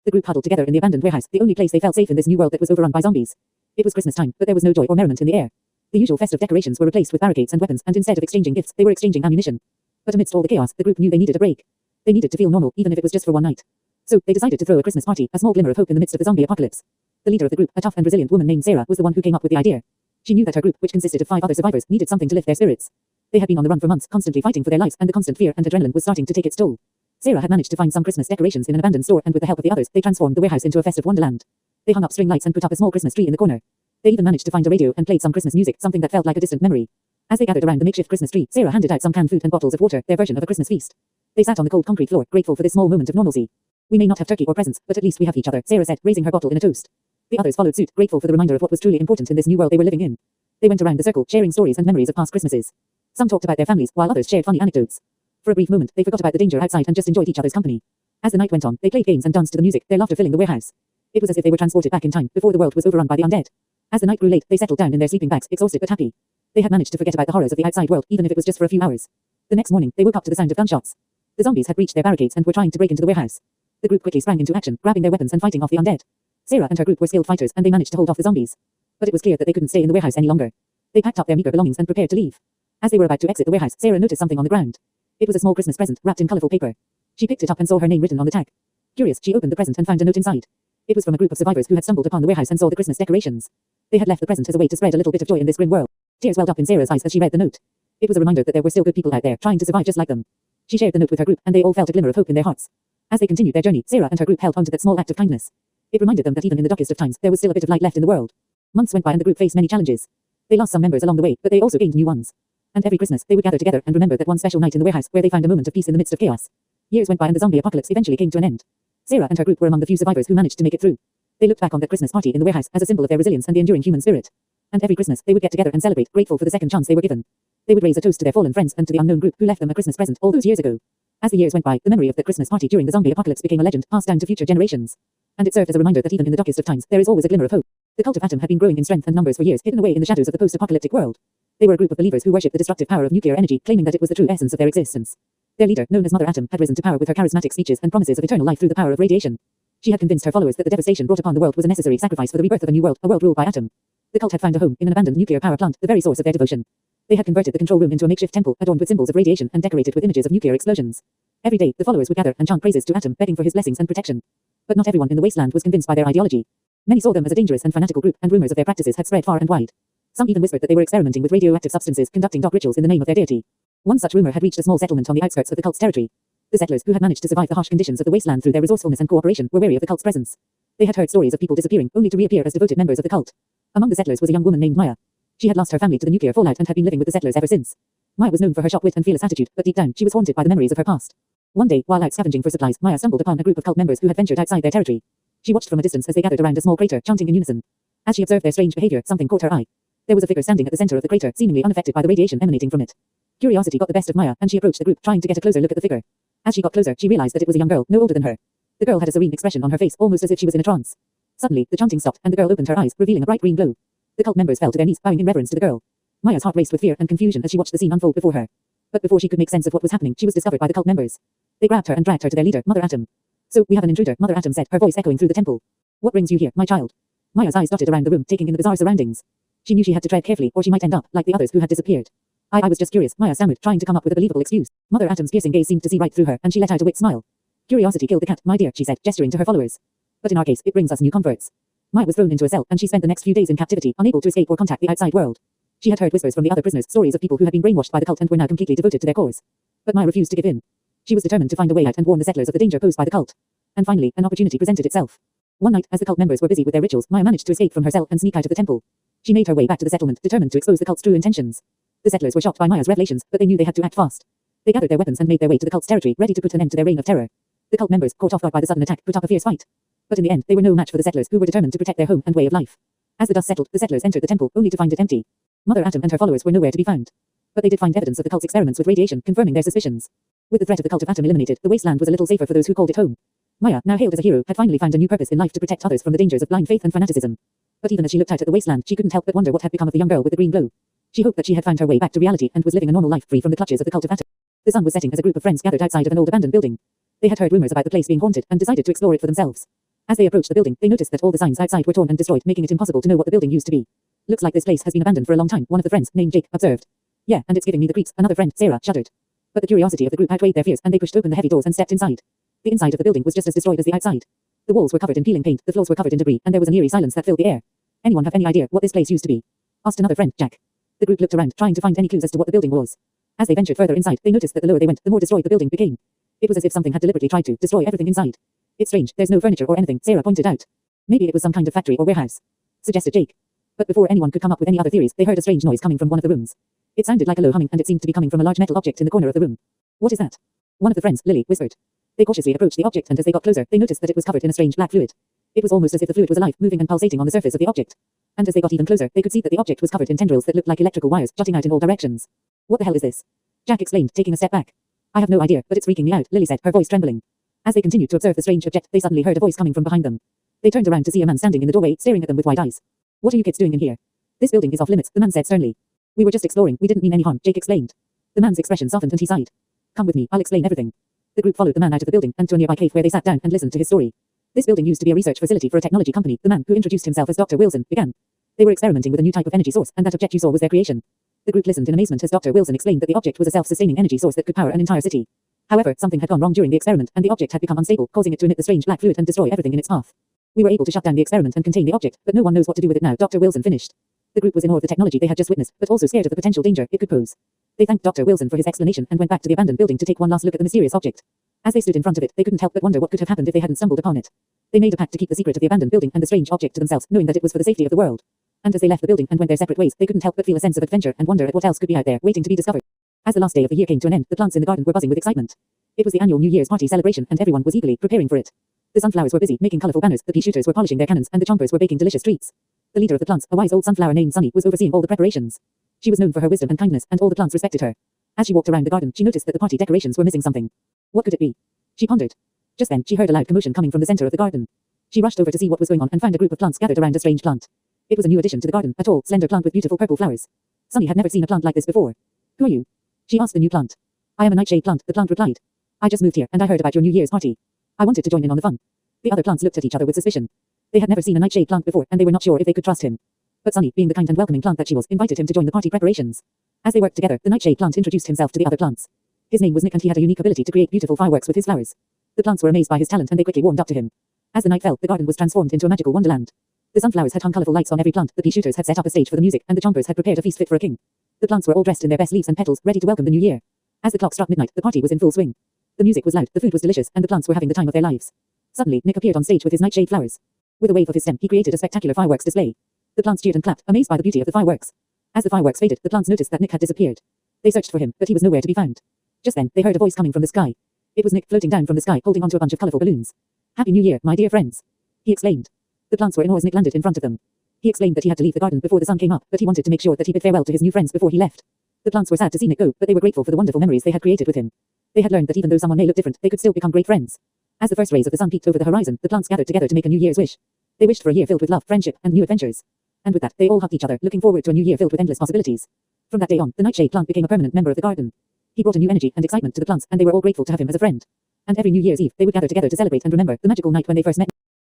The group huddled together in the abandoned warehouse, the only place they felt safe in this new world that was overrun by zombies. It was Christmas time, but there was no joy or merriment in the air. The usual festive decorations were replaced with barricades and weapons, and instead of exchanging gifts, they were exchanging ammunition. But amidst all the chaos, the group knew they needed a break. They needed to feel normal, even if it was just for one night. So, they decided to throw a Christmas party, a small glimmer of hope in the midst of the zombie apocalypse. The leader of the group, a tough and resilient woman named Sarah, was the one who came up with the idea. She knew that her group, which consisted of 5 other survivors, needed something to lift their spirits. They had been on the run for months, constantly fighting for their lives, and the constant fear and adrenaline was starting to take its toll. Sarah had managed to find some Christmas decorations in an abandoned store, and with the help of the others, they transformed the warehouse into a festive wonderland. They hung up string lights and put up a small Christmas tree in the corner. They even managed to find a radio and played some Christmas music, something that felt like a distant memory. As they gathered around the makeshift Christmas tree, Sarah handed out some canned food and bottles of water, their version of a Christmas feast. They sat on the cold concrete floor, grateful for this small moment of normalcy. We may not have turkey or presents, but at least we have each other, Sarah said, raising her bottle in a toast. The others followed suit, grateful for the reminder of what was truly important in this new world they were living in. They went around the circle, sharing stories and memories of past Christmases. Some talked about their families, while others shared funny anecdotes. For a brief moment, they forgot about the danger outside and just enjoyed each other's company. As the night went on, they played games and danced to the music, their laughter filling the warehouse. It was as if they were transported back in time, before the world was overrun by the undead. As the night grew late, they settled down in their sleeping bags, exhausted but happy. They had managed to forget about the horrors of the outside world, even if it was just for a few hours. The next morning, they woke up to the sound of gunshots. The zombies had breached their barricades and were trying to break into the warehouse. The group quickly sprang into action, grabbing their weapons and fighting off the undead. Sarah and her group were skilled fighters, and they managed to hold off the zombies. But it was clear that they couldn't stay in the warehouse any longer. They packed up their meager belongings and prepared to leave. As they were about to exit the warehouse, Sarah noticed something on the ground. It was a small Christmas present, wrapped in colorful paper. She picked it up and saw her name written on the tag. Curious, she opened the present and found a note inside. It was from a group of survivors who had stumbled upon the warehouse and saw the Christmas decorations. They had left the present as a way to spread a little bit of joy in this grim world. Tears welled up in Sarah's eyes as she read the note. It was a reminder that there were still good people out there, trying to survive just like them. She shared the note with her group, and they all felt a glimmer of hope in their hearts. As they continued their journey, Sarah and her group held on to that small act of kindness. It reminded them that even in the darkest of times, there was still a bit of light left in the world. Months went by and the group faced many challenges. They lost some members along the way, but they also gained new ones. And every Christmas, they would gather together and remember that one special night in the warehouse where they found a moment of peace in the midst of chaos. Years went by and the zombie apocalypse eventually came to an end. Sarah and her group were among the few survivors who managed to make it through. They looked back on that Christmas party in the warehouse as a symbol of their resilience and the enduring human spirit. And every Christmas, they would get together and celebrate, grateful for the second chance they were given. They would raise a toast to their fallen friends and to the unknown group who left them a Christmas present all those years ago. As the years went by, the memory of that Christmas party during the zombie apocalypse became a legend, passed down to future generations. And it served as a reminder that even in the darkest of times, there is always a glimmer of hope. The cult of Atom had been growing in strength and numbers for years, hidden away in the shadows of the post-apocalyptic world. They were a group of believers who worshipped the destructive power of nuclear energy, claiming that it was the true essence of their existence. Their leader, known as Mother Atom, had risen to power with her charismatic speeches and promises of eternal life through the power of radiation. She had convinced her followers that the devastation brought upon the world was a necessary sacrifice for the rebirth of a new world, a world ruled by Atom. The cult had found a home in an abandoned nuclear power plant, the very source of their devotion. They had converted the control room into a makeshift temple, adorned with symbols of radiation and decorated with images of nuclear explosions. Every day, the followers would gather and chant praises to Atom, begging for his blessings and protection. But not everyone in the wasteland was convinced by their ideology. Many saw them as a dangerous and fanatical group, and rumors of their practices had spread far and wide. Some even whispered that they were experimenting with radioactive substances, conducting dark rituals in the name of their deity. One such rumor had reached a small settlement on the outskirts of the cult's territory. The settlers, who had managed to survive the harsh conditions of the wasteland through their resourcefulness and cooperation, were wary of the cult's presence. They had heard stories of people disappearing, only to reappear as devoted members of the cult. Among the settlers was a young woman named Maya. She had lost her family to the nuclear fallout and had been living with the settlers ever since. Maya was known for her sharp wit and fearless attitude, but deep down, she was haunted by the memories of her past. One day, while out scavenging for supplies, Maya stumbled upon a group of cult members who had ventured outside their territory. She watched from a distance as they gathered around a small crater, chanting in unison. As she observed their strange behavior, something caught her eye. There was a figure standing at the center of the crater, seemingly unaffected by the radiation emanating from it. Curiosity got the best of Maya, and she approached the group, trying to get a closer look at the figure. As she got closer, she realized that it was a young girl, no older than her. The girl had a serene expression on her face, almost as if she was in a trance. Suddenly, the chanting stopped, and the girl opened her eyes, revealing a bright green glow. The cult members fell to their knees, bowing in reverence to the girl. Maya's heart raced with fear and confusion as she watched the scene unfold before her. But before she could make sense of what was happening, she was discovered by the cult members. They grabbed her and dragged her to their leader, Mother Atom. "So, we have an intruder," Mother Atom said, her voice echoing through the temple. "What brings you here, my child?" Maya's eyes dotted around the room, taking in the bizarre surroundings. She knew she had to tread carefully, or she might end up like the others who had disappeared. I was just curious," Maya stammered, trying to come up with a believable excuse. Mother Atom's piercing gaze seemed to see right through her, and she let out a wicked smile. "Curiosity killed the cat, my dear," she said, gesturing to her followers. "But in our case, it brings us new converts." Maya was thrown into a cell, and she spent the next few days in captivity, unable to escape or contact the outside world. She had heard whispers from the other prisoners, stories of people who had been brainwashed by the cult and were now completely devoted to their cause. But Maya refused to give in. She was determined to find a way out and warn the settlers of the danger posed by the cult. And finally, an opportunity presented itself. One night, as the cult members were busy with their rituals, Maya managed to escape from her cell and sneak out of the temple. She made her way back to the settlement, determined to expose the cult's true intentions. The settlers were shocked by Maya's revelations, but they knew they had to act fast. They gathered their weapons and made their way to the cult's territory, ready to put an end to their reign of terror. The cult members, caught off guard by the sudden attack, put up a fierce fight. But in the end, they were no match for the settlers, who were determined to protect their home and way of life. As the dust settled, the settlers entered the temple, only to find it empty. Mother Atom and her followers were nowhere to be found. But they did find evidence of the cult's experiments with radiation, confirming their suspicions. With the threat of the cult of Atom eliminated, the wasteland was a little safer for those who called it home. Maya, now hailed as a hero, had finally found a new purpose in life to protect others from the dangers of blind faith and fanaticism. But even as she looked out at the wasteland, she couldn't help but wonder what had become of the young girl with the green glow. She hoped that she had found her way back to reality and was living a normal life free from the clutches of the cult of Atom. The sun was setting as a group of friends gathered outside of an old abandoned building. They had heard rumors about the place being haunted and decided to explore it for themselves. As they approached the building, they noticed that all the signs outside were torn and destroyed, making it impossible to know what the building used to be. Looks like this place has been abandoned for a long time, one of the friends, named Jake, observed. Yeah, and it's giving me the creeps, another friend, Sarah, shuddered. But the curiosity of the group outweighed their fears, and they pushed open the heavy doors and stepped inside. The inside of the building was just as destroyed as the outside. The walls were covered in peeling paint, the floors were covered in debris, and there was an eerie silence that filled the air. Anyone have any idea what this place used to be? Asked another friend, Jack. The group looked around, trying to find any clues as to what the building was. As they ventured further inside, they noticed that the lower they went, the more destroyed the building became. It was as if something had deliberately tried to destroy everything inside. It's strange, there's no furniture or anything, Sarah pointed out. Maybe it was some kind of factory or warehouse, suggested Jake. But before anyone could come up with any other theories, they heard a strange noise coming from one of the rooms. It sounded like a low humming, and it seemed to be coming from a large metal object in the corner of the room. What is that? One of the friends, Lily, whispered. They cautiously approached the object, and as they got closer, they noticed that it was covered in a strange black fluid. It was almost as if the fluid was alive, moving and pulsating on the surface of the object. And as they got even closer, they could see that the object was covered in tendrils that looked like electrical wires jutting out in all directions. What the hell is this? Jack exclaimed, taking a step back. I have no idea, but it's freaking me out, Lily said, her voice trembling. As they continued to observe the strange object, they suddenly heard a voice coming from behind them. They turned around to see a man standing in the doorway, staring at them with wide eyes. What are you kids doing in here? This building is off limits, the man said sternly. We were just exploring, we didn't mean any harm, Jake explained. The man's expression softened and he sighed. Come with me, I'll explain everything. The group followed the man out of the building and to a nearby cave where they sat down and listened to his story. This building used to be a research facility for a technology company, the man, who introduced himself as Dr. Wilson, began. They were experimenting with a new type of energy source, and that object you saw was their creation. The group listened in amazement as Dr. Wilson explained that the object was a self-sustaining energy source that could power an entire city. However, something had gone wrong during the experiment, and the object had become unstable, causing it to emit the strange black fluid and destroy everything in its path. We were able to shut down the experiment and contain the object, but no one knows what to do with it now, Dr. Wilson finished. The group was in awe of the technology they had just witnessed, but also scared of the potential danger it could pose. They thanked Dr. Wilson for his explanation and went back to the abandoned building to take one last look at the mysterious object. As they stood in front of it, they couldn't help but wonder what could have happened if they hadn't stumbled upon it. They made a pact to keep the secret of the abandoned building and the strange object to themselves, knowing that it was for the safety of the world. And as they left the building and went their separate ways, they couldn't help but feel a sense of adventure and wonder at what else could be out there, waiting to be discovered. As the last day of the year came to an end, the plants in the garden were buzzing with excitement. It was the annual New Year's party celebration, and everyone was eagerly preparing for it. The sunflowers were busy making colorful banners, the pea shooters were polishing their cannons, and the chompers were baking delicious treats. The leader of the plants, a wise old sunflower named Sunny, was overseeing all the preparations. She was known for her wisdom and kindness, and all the plants respected her. As she walked around the garden, she noticed that the party decorations were missing something. What could it be? She pondered. Just then, she heard a loud commotion coming from the center of the garden. She rushed over to see what was going on and found a group of plants gathered around a strange plant. It was a new addition to the garden, a tall, slender plant with beautiful purple flowers. Sunny had never seen a plant like this before. Who are you? She asked the new plant. I am a nightshade plant, the plant replied. I just moved here, and I heard about your New Year's party. I wanted to join in on the fun. The other plants looked at each other with suspicion. They had never seen a nightshade plant before, and they were not sure if they could trust him. But Sunny, being the kind and welcoming plant that she was, invited him to join the party preparations. As they worked together, the nightshade plant introduced himself to the other plants. His name was Nick, and he had a unique ability to create beautiful fireworks with his flowers. The plants were amazed by his talent, and they quickly warmed up to him. As the night fell, the garden was transformed into a magical wonderland. The sunflowers had hung colorful lights on every plant, the pea shooters had set up a stage for the music, and the chompers had prepared a feast fit for a king. The plants were all dressed in their best leaves and petals, ready to welcome the new year. As the clock struck midnight, the party was in full swing. The music was loud, the food was delicious, and the plants were having the time of their lives. Suddenly, Nick appeared on stage with his nightshade flowers. With a wave of his stem, he created a spectacular fireworks display. The plants cheered and clapped, amazed by the beauty of the fireworks. As the fireworks faded, the plants noticed that Nick had disappeared. They searched for him, but he was nowhere to be found. Just then, they heard a voice coming from the sky. It was Nick floating down from the sky, holding onto a bunch of colorful balloons. Happy New Year, my dear friends, he exclaimed. The plants were in awe as Nick landed in front of them. He explained that he had to leave the garden before the sun came up, but he wanted to make sure that he bid farewell to his new friends before he left. The plants were sad to see Nick go, but they were grateful for the wonderful memories they had created with him. They had learned that even though someone may look different, they could still become great friends. As the first rays of the sun peeked over the horizon, the plants gathered together to make a New Year's wish. They wished for a year filled with love, friendship, and new adventures. And with that, they all hugged each other, looking forward to a new year filled with endless possibilities. From that day on, the nightshade plant became a permanent member of the garden. He brought a new energy and excitement to the plants, and they were all grateful to have him as a friend. And every New Year's Eve, they would gather together to celebrate and remember the magical night when they first met.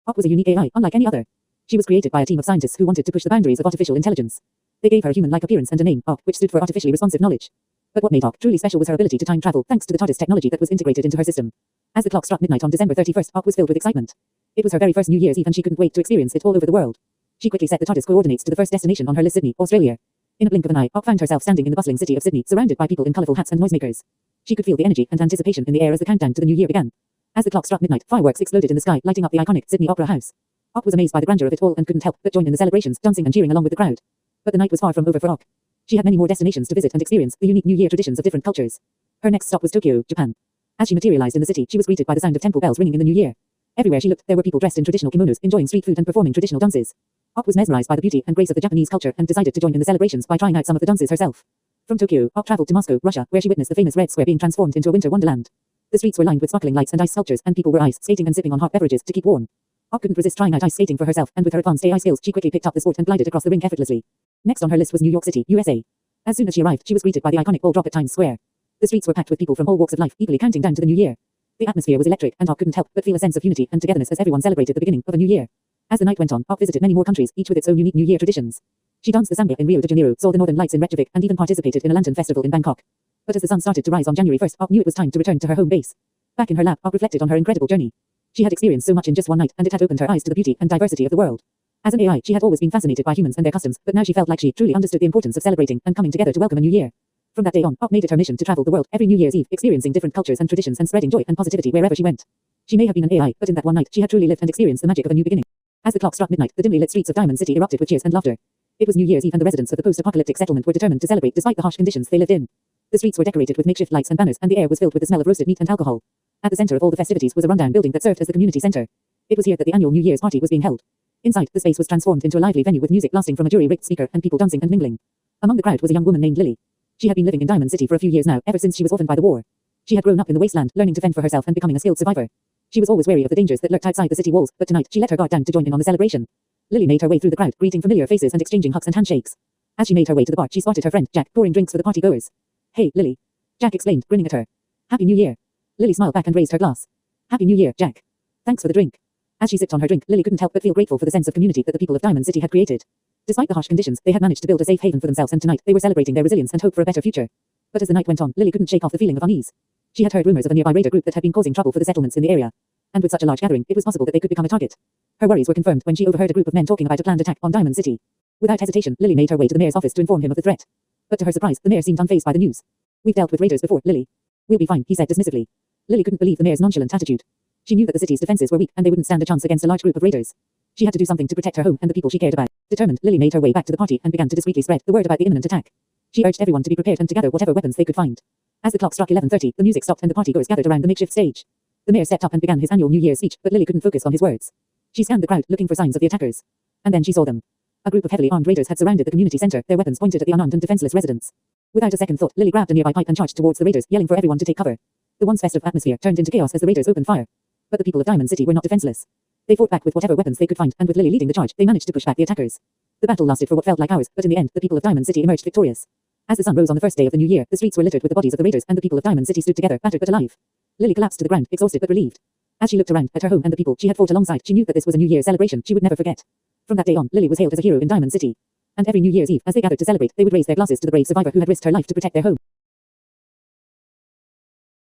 Ok was a unique AI, unlike any other. She was created by a team of scientists who wanted to push the boundaries of artificial intelligence. They gave her a human-like appearance and a name, Ok, which stood for artificially responsive knowledge. But what made Ok truly special was her ability to time travel, thanks to the TARDIS technology that was integrated into her system. As the clock struck midnight on December 31st, Ok was filled with excitement. It was her very first New Year's Eve, and she couldn't wait to experience it all over the world. She quickly set the TARDIS coordinates to the first destination on her list, Sydney, Australia. In a blink of an eye, Ok found herself standing in the bustling city of Sydney, surrounded by people in colorful hats and noisemakers. She could feel the energy and anticipation in the air as the countdown to the new year began. As the clock struck midnight, fireworks exploded in the sky, lighting up the iconic Sydney Opera House. Ok was amazed by the grandeur of it all and couldn't help but join in the celebrations, dancing and cheering along with the crowd. But the night was far from over for Ok. She had many more destinations to visit and experience, the unique New Year traditions of different cultures. Her next stop was Tokyo, Japan. As she materialized in the city, she was greeted by the sound of temple bells ringing in the new year. Everywhere she looked, there were people dressed in traditional kimonos, enjoying street food and performing traditional dances. Ok was mesmerized by the beauty and grace of the Japanese culture and decided to join in the celebrations by trying out some of the dances herself. From Tokyo, Ok traveled to Moscow, Russia, where she witnessed the famous Red Square being transformed into a winter wonderland. The streets were lined with sparkling lights and ice sculptures, and people were ice skating and sipping on hot beverages to keep warm. Ok couldn't resist trying out ice skating for herself, and with her advanced AI skills, she quickly picked up the sport and glided across the rink effortlessly. Next on her list was New York City, USA. As soon as she arrived, she was greeted by the iconic ball drop at Times Square. The streets were packed with people from all walks of life, eagerly counting down to the new year. The atmosphere was electric, and Hawk couldn't help but feel a sense of unity and togetherness as everyone celebrated the beginning of a new year. As the night went on, Hawk visited many more countries, each with its own unique New Year traditions. She danced the samba in Rio de Janeiro, saw the Northern Lights in Reykjavik, and even participated in a lantern festival in Bangkok. But as the sun started to rise on January 1st, Hawk knew it was time to return to her home base. Back in her lab, Hawk reflected on her incredible journey. She had experienced so much in just one night, and it had opened her eyes to the beauty and diversity of the world. As an AI, she had always been fascinated by humans and their customs, but now she felt like she truly understood the importance of celebrating and coming together to welcome a new year. From that day on, Hawk made it her mission to travel the world every New Year's Eve, experiencing different cultures and traditions and spreading joy and positivity wherever she went. She may have been an AI, but in that one night, she had truly lived and experienced the magic of a new beginning. As the clock struck midnight, the dimly lit streets of Diamond City erupted with cheers and laughter. It was New Year's Eve, and the residents of the post-apocalyptic settlement were determined to celebrate despite the harsh conditions they lived in. The streets were decorated with makeshift lights and banners, and the air was filled with the smell of roasted meat and alcohol. At the center of all the festivities was a rundown building that served as the community center. It was here that the annual New Year's party was being held. Inside, the space was transformed into a lively venue with music blasting from a jury-rigged speaker and people dancing and mingling. Among the crowd was a young woman named Lily. She had been living in Diamond City for a few years now, ever since she was orphaned by the war. She had grown up in the wasteland, learning to fend for herself and becoming a skilled survivor. She was always wary of the dangers that lurked outside the city walls, but tonight she let her guard down to join in on the celebration. Lily made her way through the crowd, greeting familiar faces and exchanging hugs and handshakes. As she made her way to the bar, she spotted her friend, Jack, pouring drinks for the party-goers. "Hey, Lily," Jack exclaimed, grinning at her. "Happy New Year." Lily smiled back and raised her glass. "Happy New Year, Jack. Thanks for the drink." As she sipped on her drink, Lily couldn't help but feel grateful for the sense of community that the people of Diamond City had created. Despite the harsh conditions, they had managed to build a safe haven for themselves, and tonight they were celebrating their resilience and hope for a better future. But as the night went on, Lily couldn't shake off the feeling of unease. She had heard rumors of a nearby raider group that had been causing trouble for the settlements in the area. And with such a large gathering, it was possible that they could become a target. Her worries were confirmed when she overheard a group of men talking about a planned attack on Diamond City. Without hesitation, Lily made her way to the mayor's office to inform him of the threat. But to her surprise, the mayor seemed unfazed by the news. "We've dealt with raiders before, Lily. We'll be fine," he said dismissively. Lily couldn't believe the mayor's nonchalant attitude. She knew that the city's defenses were weak, and they wouldn't stand a chance against a large group of raiders. She had to do something to protect her home and the people she cared about. Determined, Lily made her way back to the party and began to discreetly spread the word about the imminent attack. She urged everyone to be prepared and to gather whatever weapons they could find. As the clock struck 11:30, the music stopped and the partygoers gathered around the makeshift stage. The mayor stepped up and began his annual New Year's speech, but Lily couldn't focus on his words. She scanned the crowd, looking for signs of the attackers. And then she saw them. A group of heavily armed raiders had surrounded the community center, their weapons pointed at the unarmed and defenseless residents. Without a second thought, Lily grabbed a nearby pipe and charged towards the raiders, yelling for everyone to take cover. The once festive atmosphere turned into chaos as the raiders opened fire. But the people of Diamond City were not defenseless. They fought back with whatever weapons they could find, and with Lily leading the charge, they managed to push back the attackers. The battle lasted for what felt like hours, but in the end, the people of Diamond City emerged victorious. As the sun rose on the first day of the new year, the streets were littered with the bodies of the raiders, and the people of Diamond City stood together, battered but alive. Lily collapsed to the ground, exhausted but relieved. As she looked around at her home and the people she had fought alongside, she knew that this was a New Year celebration she would never forget. From that day on, Lily was hailed as a hero in Diamond City. And every New Year's Eve, as they gathered to celebrate, they would raise their glasses to the brave survivor who had risked her life to protect their home.